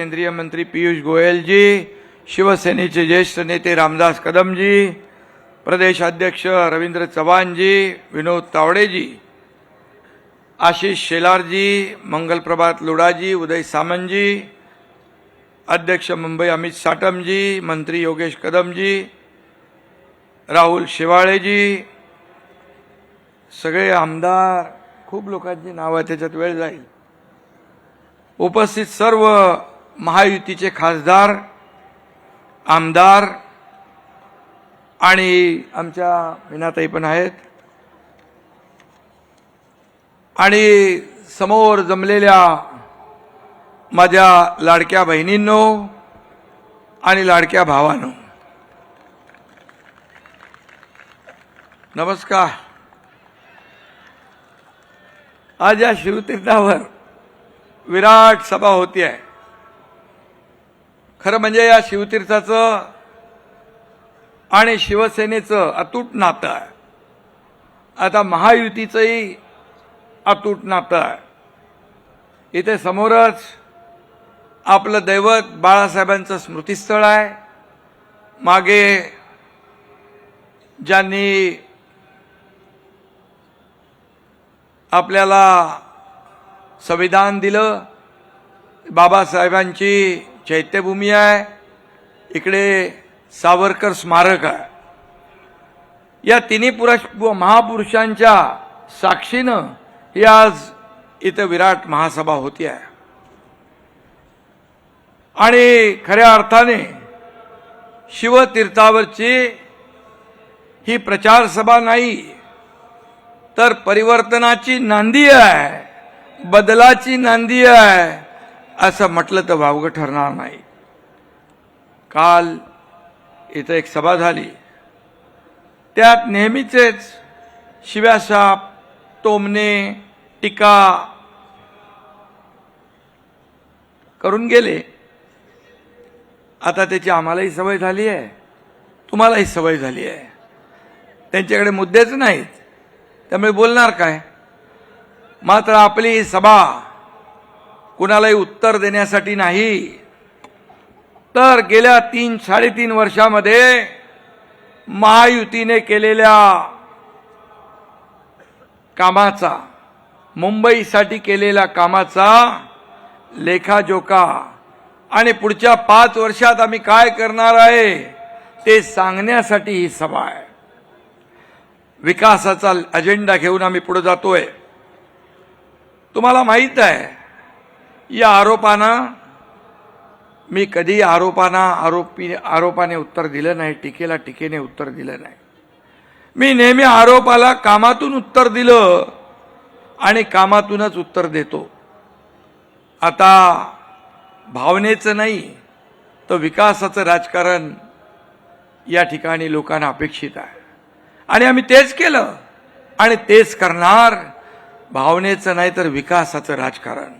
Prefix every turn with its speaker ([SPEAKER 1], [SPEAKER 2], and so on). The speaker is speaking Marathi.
[SPEAKER 1] केंद्रीय मंत्री पीयूष गोयल जी, शिवसेनेचे ज्येष्ठ नेते रामदास कदम जी, प्रदेश अध्यक्ष रवींद्र चव्हाण जी, विनोद तावडे जी, आशीष शेलार जी, मंगल प्रभात लोढ़ा जी, उदय सामंत जी, अध्यक्ष मुंबई अमित साटम जी, मंत्री योगेश कदम जी, राहुल शेवाळे जी, सगळे आमदार, खूप लोकांची नावं त्याच्यात वेळ जाईल, उपस्थित सर्व महायुतीचे खासदार, आमदार आणि आमच्या मीनाताई पण आहेत, आणि समोर जमलेल्या माझ्या लाडक्या बहिणींनो आणि लाडक्या भावांनो, नमस्कार. आज या शिवतीर्थावर विराट सभा होती आहे. खरं म्हणजे या शिवतीर्थाचं आणि शिवसेनेचं अतूट नातं आहे. आता महायुतीचंही अतूट नातं आहे. इथे समोरच आपलं दैवत बाळासाहेबांचं स्मृतिस्थळ आहे. मागे ज्यांनी आपल्याला संविधान दिलं, बाबासाहेबांची चैत्यभूमी आहे. इकडे सावरकर स्मारक आहे. या तिन्ही महापुरुषांच्या साक्षीनं ही आज इथं विराट महासभा होती आहे. आणि खऱ्या अर्थाने शिवतीर्थावरची ही प्रचार सभा नाही, तर परिवर्तनाची नांदी आहे, बदलाची नांदी आहे, असं म्हटलं तर वावगं ठरणार नाही. काल इथं एक सभा झाली, त्यात नेहमीचेच शिव्याशाप, टोमणे, टीका करून गेले. आता त्याची आम्हालाही सवय झाली आहे, तुम्हालाही सवय झाली आहे. त्यांच्याकडे मुद्देच नाहीत, त्यामुळे बोलणार काय. मात्र आपली ही सभा कुणालाही उत्तर देण्यासाठी नाही, तर गेल्या 3-3.5 वर्षामध्ये महायुतीने केलेल्या कामाचा, मुंबईसाठी केलेल्या कामाचा लेखाजोखा आणि पुढच्या 5 वर्षात आम्ही काय करणार आहे ते सांगण्यासाठी ही सभा आहे. विकासाचा अजेंडा घेऊन आम्ही पुढे जातोय. तुम्हाला माहित आहे, या आरोपानं मी कधी आरोपाने उत्तर दिलं नाही, टीकेला टीकेने उत्तर दिलं नाही. मी नेहमी आरोपाला कामातून उत्तर दिलं आणि कामातूनच उत्तर देतो. आता भावनेचं नाही, तर विकासाचं राजकारण या ठिकाणी लोकांना अपेक्षित आहे आणि आम्ही तेच केलं आणि तेच करणार. भावनेचं नाही तर विकासाचं राजकारण.